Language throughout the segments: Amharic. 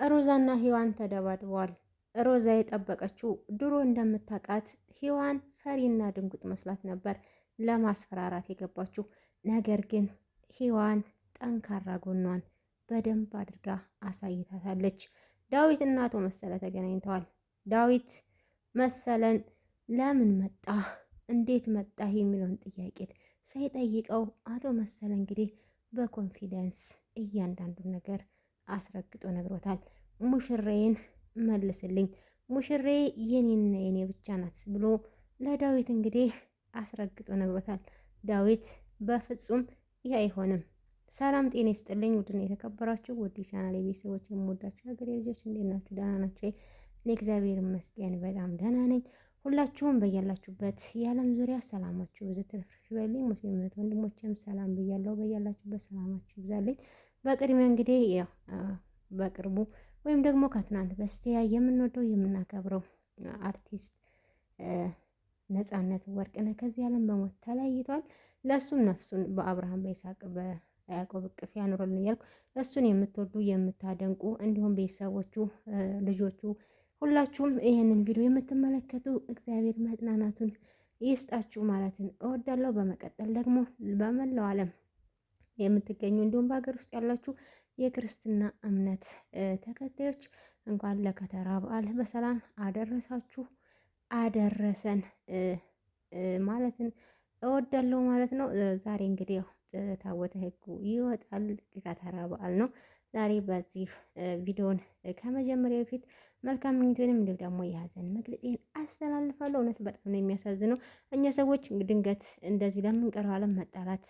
ሮዛና ሂዋን ተደባድበዋል። ሮዛ የጠበቀችው ድሮ እንደምታውቃት ሂዋን ፈሪና ድንጉጥ መስላት ነበር ለማስፈራራት የገባችው። ነገር ግን ሂዋን ጠንካራ ጎኗን በደንብ አድርጋ አሳይታታለች። ዳዊት እና አቶ መሰለ ተገናኝተዋል። ዳዊት መሰለን ለምን መጣ እንዴት መጣ የሚለውን ጥያቄ ሳይጠይቀው አቶ መሰለ እንግዲህ በኮንፊደንስ እያንዳንዱን ነገር አስረግጦ ነግሮታል። ሙሽሬን መልስልኝ፣ ሙሽሬ የኔና የኔ ብቻ ናት ብሎ ለዳዊት እንግዲህ አስረግጦ ነግሮታል። ዳዊት በፍጹም ይህ አይሆንም። ሰላም ጤና ይስጥልኝ ውድና የተከበራችሁ ውድ ቻናል የቤተሰቦች የምወዳችሁ ሀገሬ ልጆች እንዴት ናችሁ? ደህና ናችሁ? እኔ እግዚአብሔር ይመስገን በጣም ደህና ነኝ። ሁላችሁም በያላችሁበት የዓለም ዙሪያ ሰላማችሁ ብዙ ትርፍርፍ ይበልኝ። ሙስሊም እህት ወንድሞቼም ሰላም ብያለሁ። በያላችሁበት ሰላማችሁ ይብዛልኝ። በቅድሚያ እንግዲህ ያው በቅርቡ ወይም ደግሞ ከትናንት በስቲያ የምንወደው የምናከብረው አርቲስት ነፃነት ወርቅነህ ከዚህ ዓለም በሞት ተለይቷል። ለእሱም ነፍሱን በአብርሃም በይስሐቅ በያዕቆብ እቅፍ ያኑርልን እያልኩ እሱን የምትወዱ የምታደንቁ እንዲሁም ቤተሰቦቹ ልጆቹ ሁላችሁም ይህንን ቪዲዮ የምትመለከቱ እግዚአብሔር መጽናናቱን ይስጣችሁ ማለትን እወዳለሁ። በመቀጠል ደግሞ በመላው ዓለም የምትገኙ እንዲሁም በሀገር ውስጥ ያላችሁ የክርስትና እምነት ተከታዮች እንኳን ለከተራ በዓል በሰላም አደረሳችሁ አደረሰን ማለትን እወዳለሁ ማለት ነው። ዛሬ እንግዲህ ታቦተ ሕጉ ይወጣል። ከተራ በዓል ነው ዛሬ። በዚህ ቪዲዮን ከመጀመሪያ በፊት መልካም ምኞቴንም እንዲሁ ደግሞ የሀዘን መግለጫን አስተላልፋለሁ። እውነት በጣም ነው የሚያሳዝነው። እኛ ሰዎች ድንገት እንደዚህ ለምንቀረው ዓለም መጣላት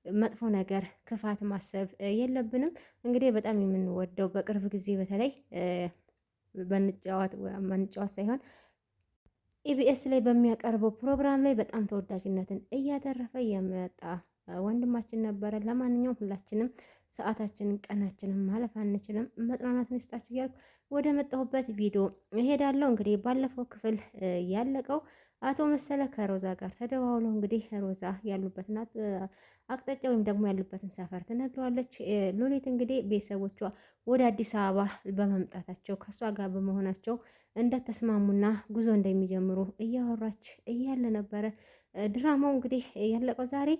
መጥፎ ነገር ክፋት ማሰብ የለብንም። እንግዲህ በጣም የምንወደው በቅርብ ጊዜ በተለይ በንጫዋት ሳይሆን ኢቢኤስ ላይ በሚያቀርበው ፕሮግራም ላይ በጣም ተወዳጅነትን እያተረፈ የመጣ ወንድማችን ነበረ። ለማንኛውም ሁላችንም ሰዓታችንን ቀናችንን ማለፍ አንችልም። መጽናናቱን ይስጣችሁ እያልኩ ወደ መጣሁበት ቪዲዮ እሄዳለሁ። እንግዲህ ባለፈው ክፍል ያለቀው አቶ መሰለ ከሮዛ ጋር ተደዋውለው እንግዲህ ሮዛ ያሉበትን አቅጣጫ ወይም ደግሞ ያሉበትን ሰፈር ትነግረዋለች። ሉሊት እንግዲህ ቤተሰቦቿ ወደ አዲስ አበባ በመምጣታቸው ከእሷ ጋር በመሆናቸው እንደተስማሙና ጉዞ እንደሚጀምሩ እያወራች እያለ ነበረ ድራማው እንግዲህ ያለቀው ዛሬ።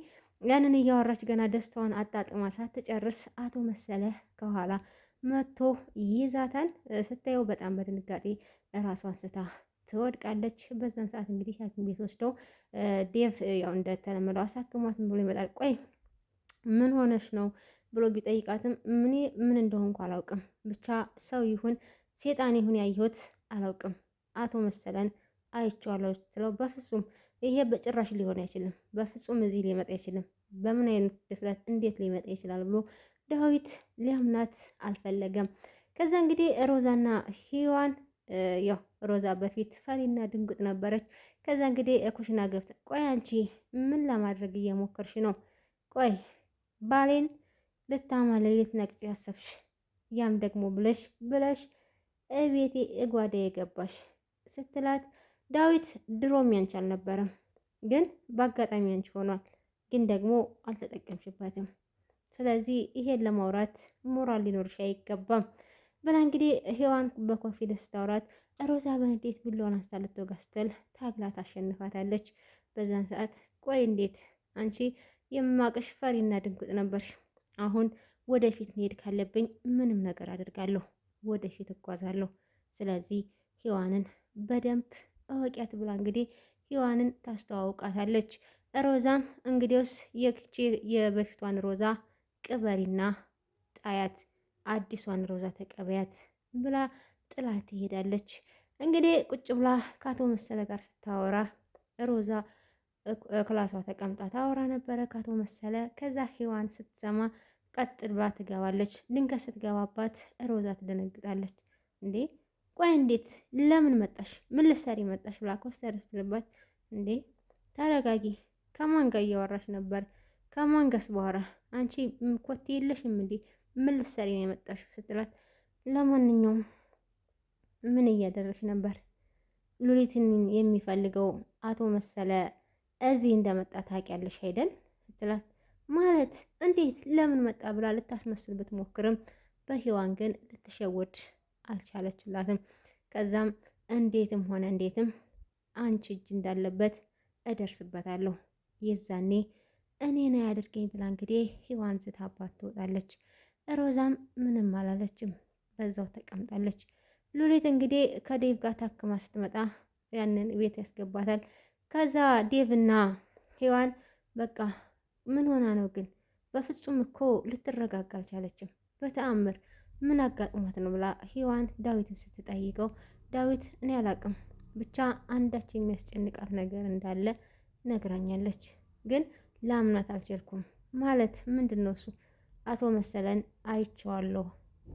ያንን እያወራች ገና ደስታዋን አጣጥማ ሳትጨርስ አቶ መሰለ ከኋላ መቶ ይይዛታል። ስታየው በጣም በድንጋጤ ራሷን ስታ ትወድቃለች። በዛን ሰዓት እንግዲህ ሐኪም ቤት ወስደው ዴቭ ያው እንደተለመደው አሳክሟትም ብሎ ይመጣል። ቆይ ምን ሆነሽ ነው ብሎ ቢጠይቃትም ምን እንደሆንኩ አላውቅም፣ ብቻ ሰው ይሁን ሴጣን ይሁን ያየሁት አላውቅም፣ አቶ መሰለን አይቼዋለሁ ስትለው በፍጹም ይሄ በጭራሽ ሊሆን አይችልም፣ በፍጹም እዚህ ሊመጣ አይችልም፣ በምን አይነት ድፍረት እንዴት ሊመጣ ይችላል ብሎ ዳዊት ሊያምናት አልፈለገም። ከዛ እንግዲህ ሮዛና ሂዋን ያው ሮዛ በፊት ፈሪና ድንጉጥ ነበረች። ከዛ እንግዲህ ኩሽና ገብታ ቆይ አንቺ ምን ለማድረግ እየሞከርሽ ነው? ቆይ ባሌን ልታማለይ ልትነቅጭ ያሰብሽ ያም ደግሞ ብለሽ እቤቴ እጓዳ የገባሽ ስትላት ዳዊት ድሮም ያንቺ አልነበረም፣ ግን በአጋጣሚ ያንቺ ሆኗል፣ ግን ደግሞ አልተጠቀምሽበትም። ስለዚህ ይሄን ለማውራት ሞራል ሊኖርሽ አይገባም ብላ እንግዲህ ሔዋን በኮንፊደንስ ታውራት ሮዛ በንዴት ቢላዋን አንስታ ልትወጋ ስትል ታግላ ታሸንፋታለች። በዛን ሰዓት ቆይ እንዴት አንቺ የማቅሽ ፈሪና ድንጉጥ ነበርሽ፣ አሁን ወደፊት መሄድ ካለብኝ ምንም ነገር አድርጋለሁ፣ ወደፊት እጓዛለሁ። ስለዚህ ሔዋንን በደንብ እወቂያት ብላ እንግዲህ ሔዋንን ታስተዋውቃታለች። ሮዛም እንግዲውስ የበፊቷን ሮዛ ቅበሪና ጣያት፣ አዲሷን ሮዛ ተቀበያት ብላ ጥላት ትሄዳለች። እንግዲህ ቁጭ ብላ ከአቶ መሰለ ጋር ስታወራ ሮዛ ክላሷ ተቀምጣ ታወራ ነበረ ከአቶ መሰለ። ከዛ ሔዋን ስትሰማ ቀጥ ብላ ትገባለች። ድንገት ስትገባባት ሮዛ ትደነግጣለች። እንዴ ቆይ እንዴት ለምን መጣሽ? ምን ልትሰሪ መጣሽ? ብላ ኮስተር ስትልባት እንዴ ተረጋጊ፣ ከማን ጋር እያወራሽ ነበር? ከማን ጋርስ በኋላ አንቺ ኮቴ የለሽም እንዴ? ምን ልትሰሪ ነው የመጣሽ? ስትላት ለማንኛውም ምን እያደረግሽ ነበር? ሉሊትን የሚፈልገው አቶ መሰለ እዚህ እንደመጣ ታውቂያለሽ አይደል? ስትላት ማለት እንዴት ለምን መጣ ብላ ልታስመስል ብትሞክርም በሔዋን ግን ልትሸወድ አልቻለችላትም። ከዛም እንዴትም ሆነ እንዴትም አንቺ እጅ እንዳለበት እደርስበታለሁ፣ የዛኔ እኔ ነው ያድርገኝ ብላ እንግዲህ ሔዋን ዝታባት ትወጣለች። ሮዛም ምንም አላለችም፣ በዛው ተቀምጣለች። ሉሊት እንግዲህ ከዴቭ ጋር ታክማ ስትመጣ ያንን ቤት ያስገባታል። ከዛ ዴቭና ሔዋን በቃ ምን ሆና ነው ግን በፍጹም እኮ ልትረጋጋ አልቻለችም፣ በተአምር ምን አጋጥሟት ነው ብላ ሔዋን ዳዊትን ስትጠይቀው ዳዊት እኔ አላቅም ብቻ አንዳች የሚያስጨንቃት ነገር እንዳለ ነግራኛለች፣ ግን ላምናት አልቻልኩም። ማለት ምንድን ነው እሱ? አቶ መሰለን አይቼዋለሁ፣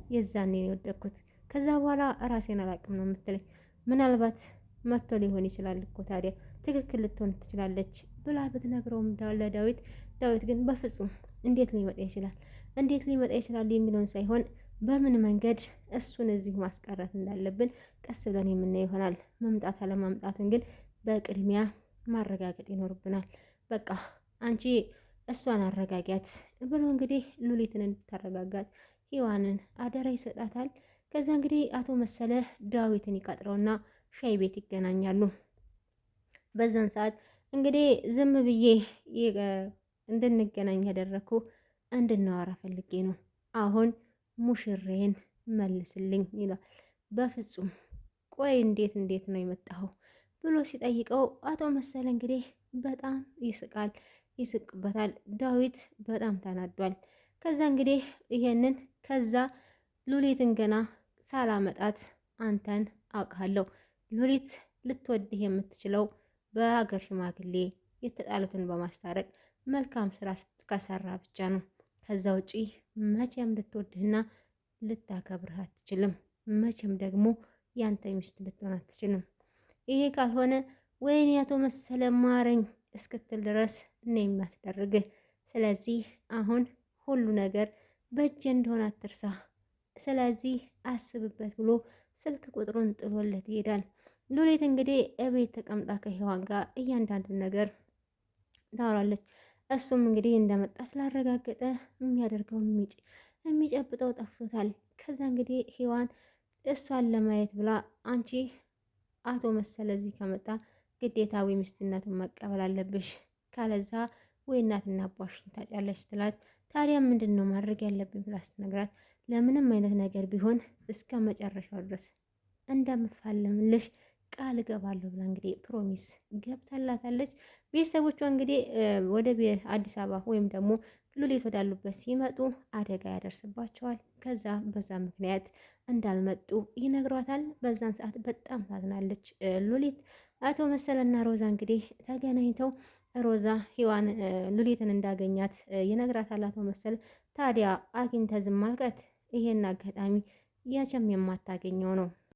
የዛኔ ነው የወደቅኩት። ከዛ በኋላ ራሴን አላቅም ነው የምትለኝ። ምናልባት መጥቶ ሊሆን ይችላል እኮ ታዲያ ትክክል ልትሆን ትችላለች ብላ ብትነግረውም ለዳዊት ዳዊት ግን በፍጹም እንዴት ሊመጣ ይችላል እንዴት ሊመጣ ይችላል የሚለውን ሳይሆን በምን መንገድ እሱን እዚሁ ማስቀረት እንዳለብን ቀስ ብለን የምናየው ይሆናል። መምጣት አለማምጣቱን ግን በቅድሚያ ማረጋገጥ ይኖርብናል። በቃ አንቺ እሷን አረጋጊያት ብሎ እንግዲህ ሉሊትን እንድታረጋጋት ሔዋንን አደራ ይሰጣታል። ከዛ እንግዲህ አቶ መሰለ ዳዊትን ይቀጥረውና ሻይ ቤት ይገናኛሉ። በዛን ሰዓት እንግዲህ ዝም ብዬ እንድንገናኝ ያደረኩ እንድናወራ ፈልጌ ነው፣ አሁን ሙሽሬን መልስልኝ ይላል። በፍጹም ቆይ እንዴት ነው የመጣኸው ብሎ ሲጠይቀው አቶ መሰለ እንግዲህ በጣም ይስቅበታል። ዳዊት በጣም ተናዷል። ከዛ እንግዲህ ይሄንን ከዛ ሉሊትን ገና ሳላመጣት አንተን አውቃለሁ። ሉሊት ልትወድህ የምትችለው በሀገር ሽማግሌ የተጣሉትን በማስታረቅ መልካም ስራ ከሰራ ብቻ ነው። ከዛ ውጪ መቼም ልትወድህና ልታከብርህ አትችልም። መቼም ደግሞ ያንተ ሚስት ልትሆን አትችልም። ይሄ ካልሆነ ወይኔ አቶ መሰለ ማረኝ እስክትል ድረስ እኔ የሚያስደርግህ። ስለዚህ አሁን ሁሉ ነገር በእጅ እንደሆነ አትርሳ። ስለዚህ አስብበት ብሎ ስልክ ቁጥሩን ጥሎለት ይሄዳል። ሉሊት እንግዲህ እቤት ተቀምጣ ከሔዋን ጋር እያንዳንዱን ነገር ታወራለች። እሱም እንግዲህ እንደመጣ ስላረጋገጠ የሚያደርገው የሚጨብጠው ጠፍቶታል። ከዛ እንግዲህ ሔዋን እሷን ለማየት ብላ አንቺ አቶ መሰለ እዚህ ከመጣ ግዴታዊ ሚስትነቱን መቀበል አለብሽ፣ ካለዛ ወይ እናትና አባሽን ታጫለች ትላት። ታዲያ ምንድን ነው ማድረግ ያለብን ብላ ስትነግራት ለምንም አይነት ነገር ቢሆን እስከ መጨረሻው ድረስ እንደምፋለምልሽ ቃል እገባለሁ ብላ እንግዲህ ፕሮሚስ ገብታላታለች። ቤተሰቦቿ እንግዲህ ወደ አዲስ አበባ ወይም ደግሞ ሉሊት ወዳሉበት ሲመጡ አደጋ ያደርስባቸዋል። ከዛ በዛ ምክንያት እንዳልመጡ ይነግሯታል። በዛን ሰዓት በጣም ታዝናለች ሉሊት። አቶ መሰለና ሮዛ እንግዲህ ተገናኝተው ሮዛ ሔዋን ሉሊትን እንዳገኛት ይነግራታል አቶ መሰለ። ታዲያ አግኝተህ ዝም አልካት? ይሄን አጋጣሚ ያቸም የማታገኘው ነው